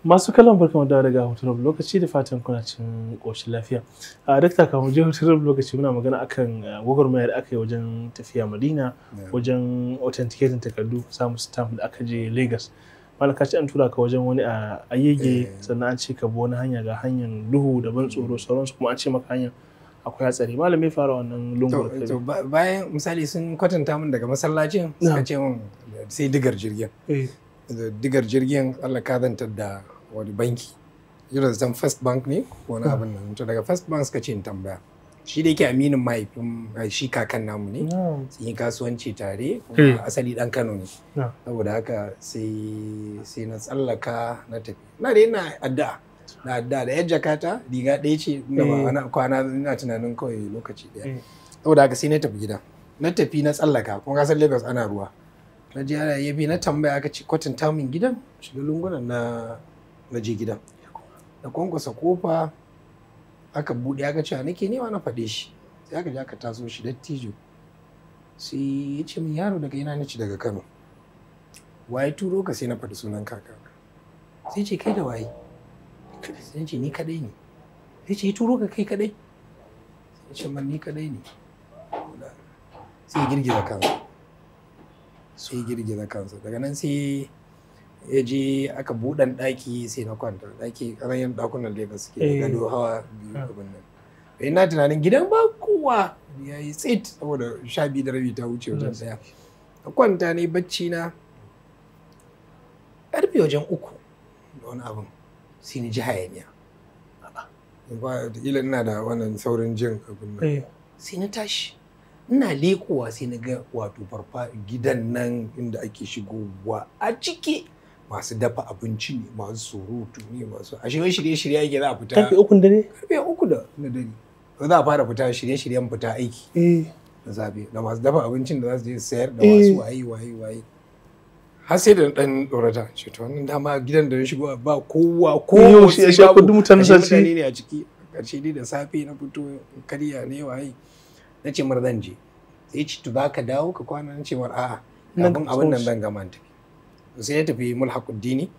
Masu kallon barkamu da daga hutun lokaci da fatan kuna cikin ƙoshin lafiya. Dakta kamun je hutun lokaci muna magana akan gwagwarmaya da aka yi wajen tafiya Madina wajen authenticating takardu samun stamp da aka je Lagos. Malam ka ce an tura ka wajen wani a Agege sannan an ce ka bi wani hanya ga hanyar duhu da ban tsoro sauransu kuma an ce maka hanyar akwai hatsari. Malam me fara wannan lungu da to bayan misali sun kwatanta min daga masallacin suka ce min sai digar jirgin. Digar jirgin Allah ka zantar da wani banki irin zan first bank ne wani abin nan to daga first bank suka ce in tambaya shi da yake aminin mahaifin shi kakan namu ne sun yi kasuwanci tare kuma asali dan Kano ne saboda haka sai na tsallaka na tafi na da yana addu'a da yar jakata riga ɗaya ce da ba ana kwana ina tunanin kawai lokaci ɗaya saboda haka sai na tafi gida na tafi na tsallaka kuma kasar Lagos ana ruwa na je ana yabi na tambaya aka ce kwatanta min gidan shiga lungunan na je gidan da kwankwasa kofa aka buɗe aka ce nake nema na faɗe shi sai aka je aka taso shi dattijo sai ya ce min yaro daga ina nace daga Kano waye turo ka sai na faɗi sunan kaka sai ce kai da waye sai ce ni kadai ne sai ce turo ka kai kadai sai ce man ni kadai ne sai girgiza kansa daga nan sai ya je aka buɗan ɗaki sai na kwanta ɗaki ƙananan ɗakunan Lagos suke da gado hawa biyu abin nan ina tunanin gidan ba kowa ya yi tsit saboda 12:30 ta wuce wajen ɗaya na kwanta ne bacci na ƙarfe wajen 3 da wani abin sai ni ji hayaniya ila ina da wannan saurin jin abin nan sai na tashi ina lekowa sai na ga wato gidan nan inda ake shigowa a ciki masu dafa abinci ne masu surutu ne masu a shirye-shirye yake za a fita karfe 3 dare karfe 3 na dare za a fara fita shirye-shiryen fita aiki da zabe da masu dafa abincin da za su je sayar da masu waye har sai da dan dorata ce to wannan dama gidan da ya shigo ba kowa ko shi ya shafi mutane ne a ciki karshe dai da safe na fito karya ne waye na ce mar zan je sai ce to za ka dawo ka kwana na ce mar a'a abin nan zan gama tafi sai ya tafi mulhaquddini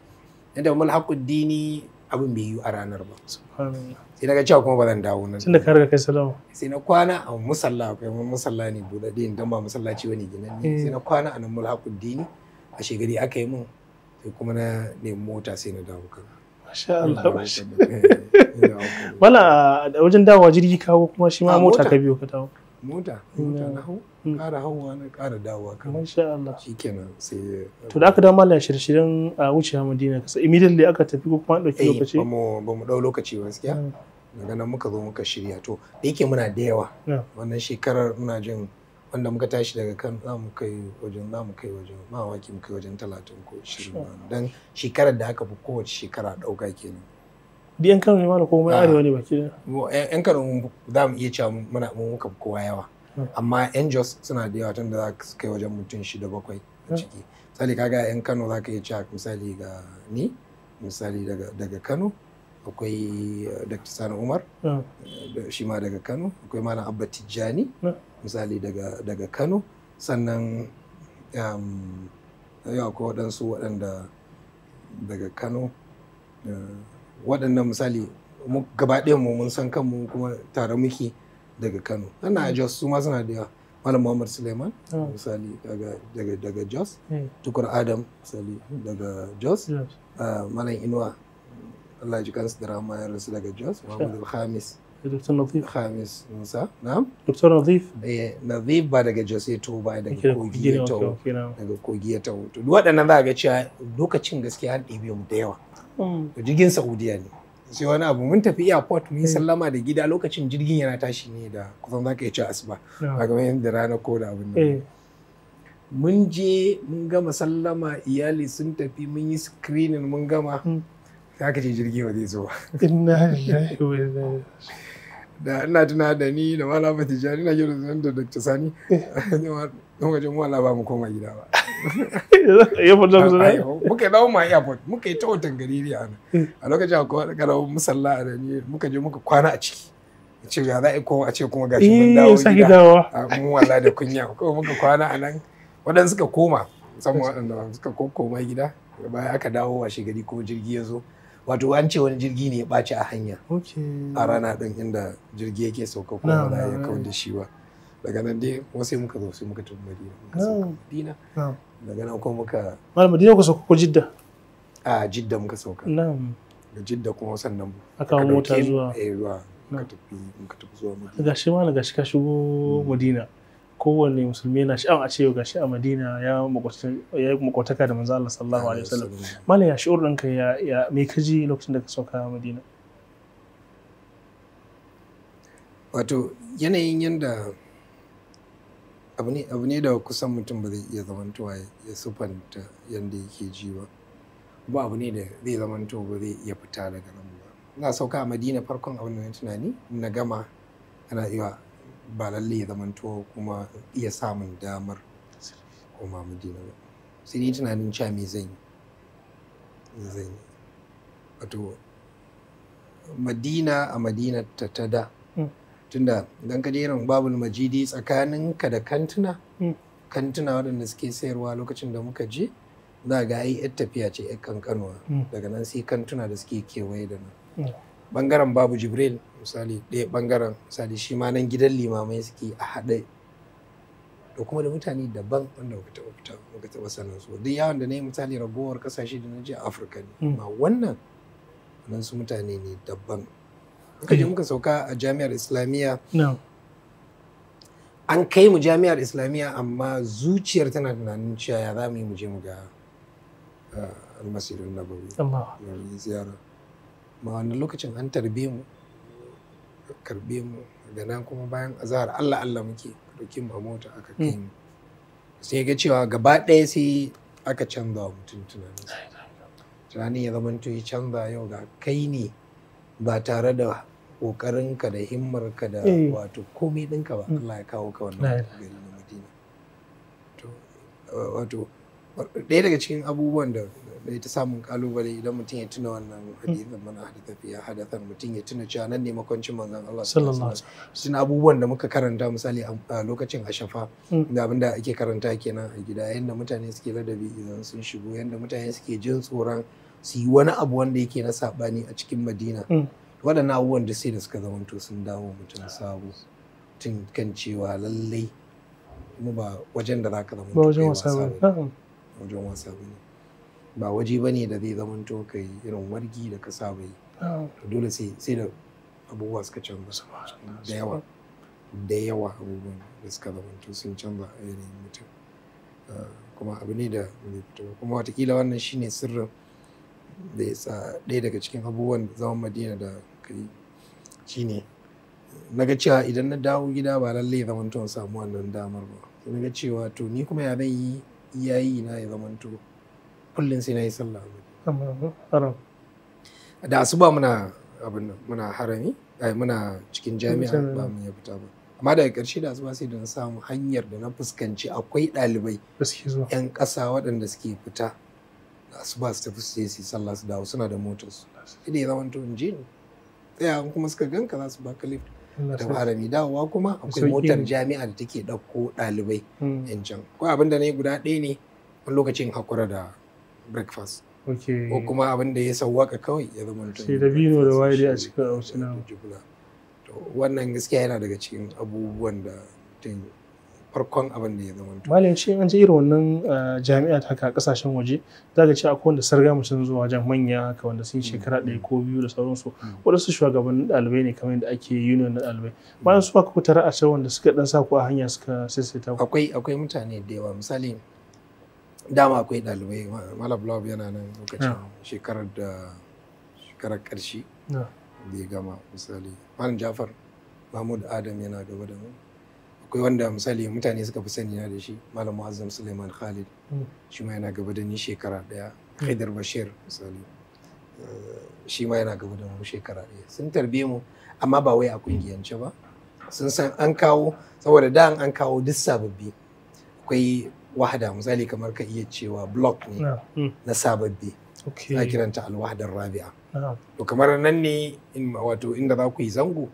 yadda mulhaquddini abin bai yi a ranar ba sai na ga cewa kuma ba zan dawo nan tunda ka riga kai salama sai na kwana a musalla akwai musalla ne budade dan ba masallaci bane ginan ne sai na kwana a nan mulhaquddini a shegari aka yi min sai kuma na nemi mota sai na dawo kan masha Allah wala a wajen dawowa jirgi kawo kuma shi ma mota ka biyo ka dawo mota na hau ƙara hauwa na ƙara dawowa kan masha Allah shikenan sai to da aka dawo mallan shirye-shiryen a wucewa Madina kasa immediately aka tafi ko kuma dauki lokaci ba mu dau lokaci gaskiya daga nan muka zo muka shirya to da yake muna da yawa wannan shekarar ina jin wanda muka tashi daga kan za mu kai wajen mawaki mu kai wajen 30 ko 20 dan shekarar da aka fi kowace shekara dauka kenan yan Kano ne mana ko mai arewa ne baki da yan Kano za mu iya cewa mu muka fi kowa yawa amma yan Jos suna da yawa tunda za su kai wajen mutum 6-7 a ciki misali kaga yan Kano za ka iya cewa misali ga ni misali daga Kano akwai Dr. Sani Umar shi ma daga Kano akwai Malam Abba Tijjani misali daga Kano sannan akwai waɗansu waɗanda daga Kano waɗannan misali gaba ɗayan mu mun san kanmu kuma tare muke daga Kano ana Jos su ma suna da yawa Malam Muhammad Suleiman misali daga Jos Tukur Adam misali daga Jos Malam Inuwa Allah ji kansu da rama ya rasu daga Jos Muhammad Khamis Dr. Nazif Khamis Musa na'am Dr. Nazif Nazif ba daga Jos ya to ba daga Kogi ya taho to waɗannan za ga cewa lokacin gaskiya an ɗebe mu da yawa jirgin Saudiya ne sai wani abu mun tafi airport mun yi sallama da gida lokacin jirgin yana tashi ne da kusan za ka iya ci asuba ba kamar yadda rana ko da abin nan mun je mun gama sallama iyali sun tafi mun yi screening mun gama sai aka ce jirgi ba zai zo inna lillahi wa inna da ina tuna da ni da Malam Tijjani na gero da Dr. Sani don wajen wala ba mu koma gida ba muka dawo ma airport muka yi ta watan gariri a lokacin akwai karamin musalla a rani muka je muka kwana a ciki ce ya za a koma a ce kuma gashi mun dawo gida mun wala da kunya kawai muka kwana a nan waɗanda suka koma musamman waɗanda suka koma gida bayan aka dawo washe gari ko jirgi ya zo wato an ce wani jirgi ne ya ɓaci a hanya a rana ɗin inda jirgi yake sauka kuma ba za a iya kawar da shi ba. Daga nan dai wasu muka zo sai muka tafi Madina. Daga nan kuma muka Madina ku sauka ko Jidda? A Jidda muka sauka. Da Jidda kuma sannan aka mota zuwa muka tafi zuwa Madina. Gashi ka shigo Madina. Kowane musulmi yana sha'awar a ce gashi a Madina ya makwataka da manzo Allah sallallahu alaihi wasallam. Malam ya shi'ur ɗinka ya me kaji lokacin da ka sauka a Madina? Wato yanayin yanda abu ne da kusan mutum ba zai iya zamantowa ya sufanta yanda yake ji ba. Ba abu ne da zai zamanto ba zai iya fita daga nan ba. Ina sauka a Madina farkon abin da na tunani na gama ana iya ba lalle ya zamanto kuma iya samun damar koma Madina ba. Sai ni tunanin cewa me zan yi. Wato Madina a Madina ta da tunda idan ka je irin babul majidi tsakaninka da kantuna waɗanda suke sayarwa lokacin da muka je za ga ai yar tafiya ce yar kankanuwa daga nan sai kantuna da suke kewaye da nan. Bangaren babu Jibril misali ɗaya bangaren misali shi ma nan gidan limamai suke a haɗe da kuma da mutane daban wanda muka taɓa sanin su. Duk yawon da na yi misali ragowar ƙasashe da na je a Afirka ne amma wannan nan su mutane ne daban. Muka je muka sauka a jami'ar Islamiyya. An kai mu jami'ar Islamiyya amma zuciyar tana tunanin cewa ya za mu yi mu je mu ga almasirun nabawi ziyara. Ma wannan lokacin an karbe mu da nan kuma bayan azahar Allah muke ɗauki mu a mota aka kai mu. Sai ga cewa gaba ɗaya sai aka canza wa mutum tunanin ya zama ya canza yau ga kai ne ba tare da ƙoƙarinka da himmarka da wato komai ɗinka ba Allah ya kawo ka wannan gari na Madina. Wato ɗaya daga cikin abubuwan da ta samun kalubale idan mutum ya tuna wannan hadisin mana tafiya hadathan mutum ya tuna cewa nan ne makwancin manzon Allah sallallahu alaihi wasallam. Tuna abubuwan da muka karanta misali a lokacin Ashafa da abinda ake karanta kenan a gida yanda mutane suke ladabi idan sun shigo yanda mutane suke jin tsoron su yi wani abu wanda yake na sabani a cikin Madina. Waɗannan abubuwan da sai da suka zamanto sun dawo mutum sabo tun kan cewa lallai mu ba wajen da za ka zama wajen wasa ba ne ba waje ba ne da zai zamanto kai irin wargi da ka saba yi dole sai da abubuwa suka canza da yawa abubuwan da suka zamanto sun canza a yanayin mutum kuma abu ne da zai fito kuma watakila wannan shine sirrin da ya sa ɗaya daga cikin abubuwan zaman Madina da kai shine na ga cewa idan na dawo gida ba lallai zamanto samu wannan damar ba sai na ga cewa to ni kuma ya zan yi iyayi na ya zamanto kullum sai na yi sallah da asuba muna harami muna cikin jami'a ba mu ya fita ba amma daga ƙarshe da asuba sai da na samu hanyar da na fuskanci akwai ɗalibai 'yan ƙasa waɗanda suke fita da asuba su tafi su yi sallah su dawo suna da motar su idan ya zama to in je ni tsaya kuma suka ganka za su baka lift da harami dawowa kuma akwai motar jami'a da take ɗauko ɗalibai yan can ko abin da na yi guda ɗaya ne wani lokacin hakura da breakfast ko kuma abin da ya sauwaka kawai ya zama to sai da bino da waye a cikin ausina to wannan gaskiya yana daga cikin abubuwan da tun farkon abin da ya zama to malam shi an je irin wannan jami'a ta haka kasashen waje za ka ce akwai wanda sarga mutum zuwa wajen manya haka wanda sun shekara ɗaya ko biyu da sauransu waɗansu shugabannin ɗalibai ne kamar yadda ake union na ɗalibai bayan su aka kuta ra'a wanda suka ɗan sa ku a hanya suka saisaita ku akwai mutane da yawa misali dama akwai ɗalibai Malam Blab yana nan lokacin shekarar ƙarshe da ya gama misali Malam Jafar Mahmud Adam yana gaba da mu akwai wanda misali mutane suka fi sani na da shi Malam Muazzam Suleiman Khalid shi ma yana gaba da ni shekara ɗaya Haidar Bashir misali shi ma yana gaba da mu shekara ɗaya sun tarbe mu amma ba wai a kungiyance ba sun san an kawo saboda da an kawo duk sababbi akwai wahada misali kamar ka iya cewa block ne na sababbi na kiranta alwahdar rabi'a to kamar nan ne wato inda za ku yi zango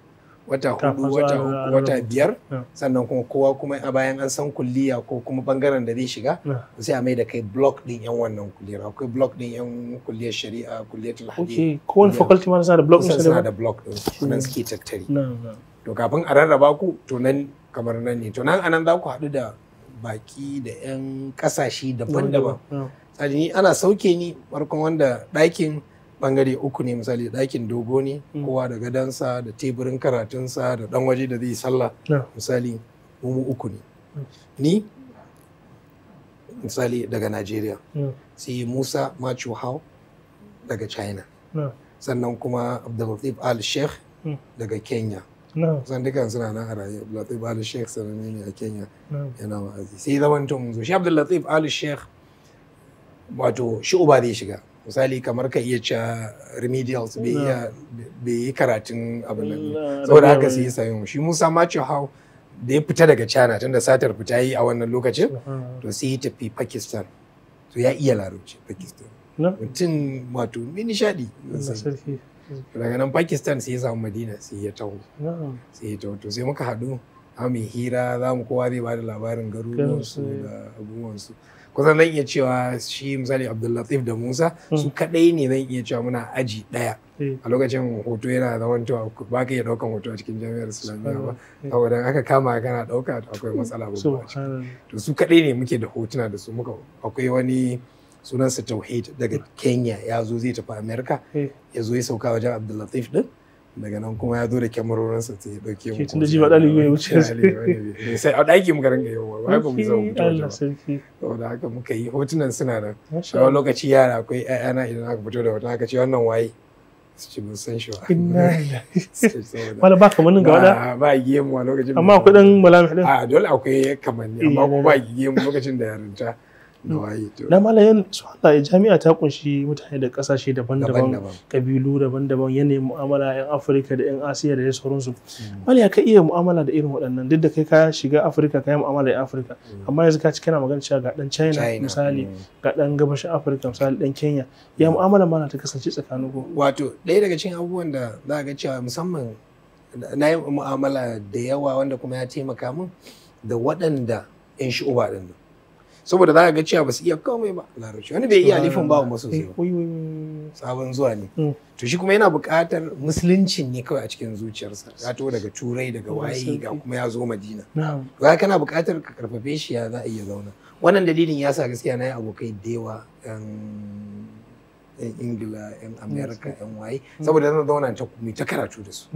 wata 4 wata 3 wata 5 sannan kuma kowa kuma a bayan an san kulliya ko kuma bangaren da zai shiga sai a mai da kai block din yan wannan kulliyar. Akwai block din yan kulliyar shari'a, kulliyatul hadith. Ko wani faculty ma suna da block din suna da block din nan suke tattari. To kafin a rarraba ku to nan kamar nan ne, to nan anan za ku haɗu da baki da 'yan kasashe daban-daban. Ni ana sauke ni farkon wanda ɗakin bangare 3 ne, misali ɗakin dogo ne, kowa da gadansa da teburin karatunsa da ɗan waje da zai sallah, misali mu 3 ne. Ni misali daga Najeriya, sai Musa Machu Hau daga China, sannan kuma Abdulatif Al Sheikh daga Kenya. Kusan dukkan suna nan a raye. Abdulatif Ali Sheikh sananne ne a Kenya, yana wa'azi. Sai zaman to mun zo shi Abdulatif Ali Sheikh, wato shi uba zai shiga, misali kamar ka iya cewa remedials bai yi karatun abin nan, saboda haka sai ya sayo shi. Musa Machu Hau da ya fita daga China tunda satar fita yi a wannan lokacin, to sai ya tafi Pakistan, to ya iya larabci Pakistan, mutum wato mai nishadi. Daga nan Pakistan sai ya samu Madina, sai ya taho to sai muka haɗu a mai hira, za mu kowa zai bada labarin garuruwansu da abubuwansu. Kusan zan iya cewa shi misali Abdullatif da Musa su kaɗai ne zan iya cewa muna aji ɗaya. A lokacin hoto yana zaman cewa ba ka iya ɗaukan hoto a cikin jami'ar Islamiyya ba, saboda aka kama kana ɗauka akwai matsala babba a ciki. To su kaɗai ne muke da hotuna da su. Akwai wani sunansa Tauhid daga Kenya, ya zo zai tafi Amerika, ya zo ya sauka wajen Abdullatif din, daga nan kuma ya zo da kyamarorinsa sai ya dauke mu. Tun da ji ba ɗalibi mai wuce sai a ɗaki muka ringa yawa, ba mu zama mutuwa. Saboda haka muka yi hotunan suna nan. A wani lokaci yara akwai ƴaƴana idan aka fito da hoton aka ce wannan waye, su ce mun san shi ba. Wala ba kamannin ga wada? Ba gemu a lokacin. Amma akwai ɗan malami ɗin? A dole akwai kamanni, amma kuma ba gemu lokacin da yarinta. Na malayan su Allah, jami'a ta kunshi mutane da kasashe daban-daban, kabilu daban-daban, yanayin mu'amala 'yan Afirka da 'yan Asiya da sauransu. Malaya ka iya mu'amala da irin waɗannan, duk da kai ka shiga Afirka ka yi mu'amala da 'yan Afirka, amma yanzu ka ci kana magana cewa ga ɗan China misali, ga ɗan gabashin Afirka misali, ɗan Kenya, ya mu'amala mana ta kasance tsakanin ku? Wato ɗaya daga cikin abubuwan da za ga cewa musamman na yi mu'amala da yawa wanda kuma ya taimaka min da waɗanda 'yan shi'uba ɗin nan. Saboda za ka ga cewa ba su iya komai ba larabci, wani bai iya alifin ba masu sosai, sabon zuwa ne. To shi kuma yana buƙatar musuluncin ne kawai a cikin zuciyarsa, ya to daga turai daga waye ga kuma ya zo Madina. Za kana buƙatar ka karfafe shi ya za a iya zauna. Wannan dalilin ya sa gaskiya na yi abokai da yawa 'yan Ingila, 'yan Amerika, 'yan waye, saboda zan zauna ta karatu da su.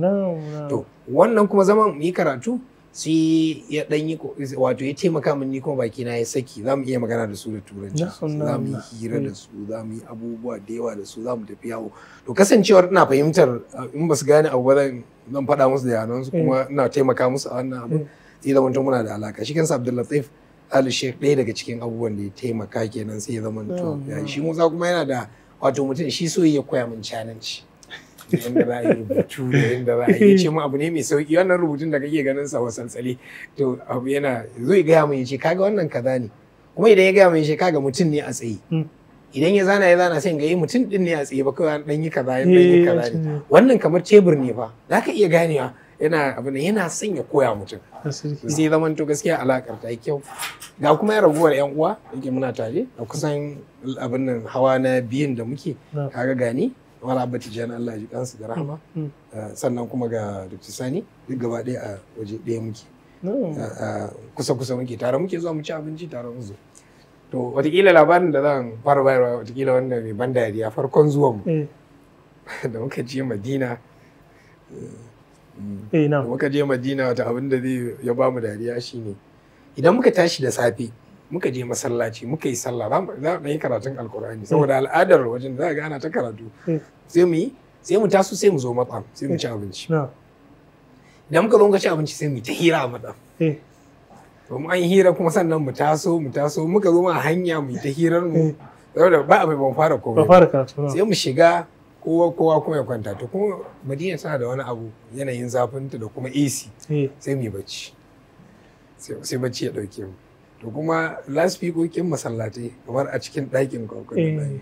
To wannan kuma zaman mu yi karatu sai ya dan yi, wato ya taimaka min ni kuma baki na ya saki, za mu iya magana da su da turanci, za mu yi hira da su, za mu yi abubuwa da yawa da su, za mu tafi yawo. To kasancewar ina fahimtar in ba su gane abu ba zan faɗa musu da yanansu, kuma ina taimaka musu a wannan abu, sai zama muna da alaka. Shi kansa Abdullatif Ali Sheikh ɗaya daga cikin abubuwan da ya taimaka kenan, sai ya zama shi Musa kuma yana da, wato mutum shi so ya koya min challenge yadda za a yi rubutu da yadda za a yi, ce mu abu ne mai sauki, wannan rubutun da kake ganin sa wasantsali, to abu yana zo ya gaya min ya ce kaga wannan kaza ne, kuma idan ya gaya min ya ce kaga mutum ne a tsaye, idan ya zana sai ga yi mutum din ne a tsaye ba kawai dan yi kaza dan yi kaza ne, wannan kamar tebur ne fa, za ka iya ganewa yana abu ne, yana son ya koya mutum. Sai zaman to gaskiya alakar ta yi kyau. Ga kuma ya raguwar yan uwa yake muna tare a kusan abin nan hawa na biyun da muke, kaga gani wala abba tijani Allah ya ji kansu da rahama, sannan kuma ga Dr. Sani, duk gaba ɗaya a waje ɗaya muke, kusa muke tare, muke zuwa mu ci abinci tare mu zo. To watakila labarin da zan fara bayarwa, watakila wanda mai ban dariya, farkon zuwan mu da muka je Madina, da muka je Madina, wata abin da zai ya ba mu dariya shine idan muka tashi da safe muka je masallaci muka yi sallah, za mu yi karatun alkur'ani, saboda al'adar wajen za ga ana ta karatu, sai mu taso sai mu zo matsam sai mu ci abinci. Idan muka zo muka ci abinci sai mu yi ta hira a matsam. To mu an yi hira kuma sannan mu taso muka zo ma hanya mu yi ta hirar mu, saboda ba abin ban fara komai, sai mu shiga kowa kuma ya kwanta. To kuma Madina tana da wani abu, yanayin zafinta da kuma AC, sai mu yi bacci, sai bacci ya dauke mu. To kuma lasfikokin masallatai kamar a cikin ɗakin kwakwan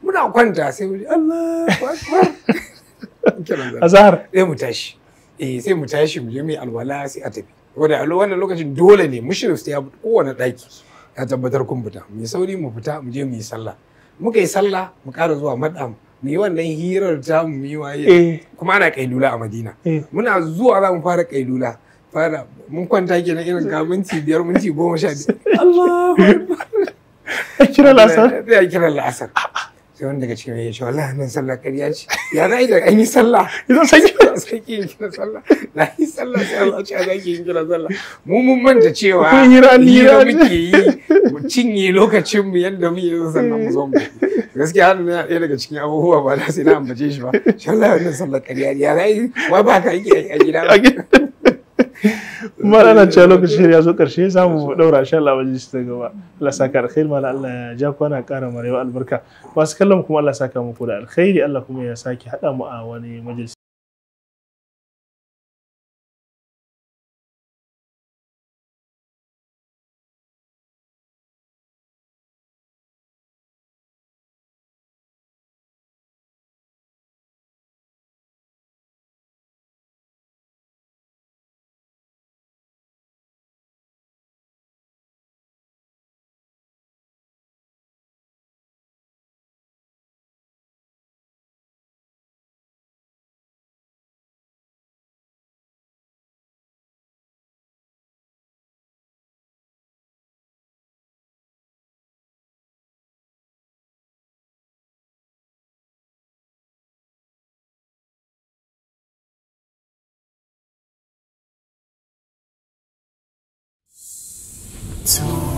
muna kwanta sai mu Allah Akbar azhar sai mu tashi, sai mu tashi mu je mu alwala sai a tafi wanda a wannan lokacin dole ne mushrif sai ya kowane daki ya tabbatar kun fita mu sauri mu fita mu je mu yi sallah muka yi sallah mu ƙara zuwa madam mu yi wannan hirar ta mu yi waye kuma ana kailula a Madina muna zuwa za mu fara kailula mun kwanta kenan irin ka minti 5 minti 10 Allahu akbar kira la'asar sai kira la'asar sai wanda daga cikin ya ce wallahi nan sallah ƙarya ce ya za da an yi sallah idan sai yin kira sallah na yi sallah sai Allah ce za ki yin kira sallah mu mun manta cewa hira muke yi mu cinye lokacin mu yanda muke yin sallah mu zo mu gaskiya har na ɗaya daga cikin abubuwa ba da sai na ambace shi ba insha Allah wannan sallah ƙarya ya za wa ba ka yi a gida kuma ana cewa lokacin ya zo karshe za mu daura insha Allah wajen shi ta gaba Allah saka alkhairi mala Allah ya ja kwana ƙara marewa albarka masu kallon kuma Allah saka muku da alkhairi Allah kuma ya saki hada mu a wani majalisi So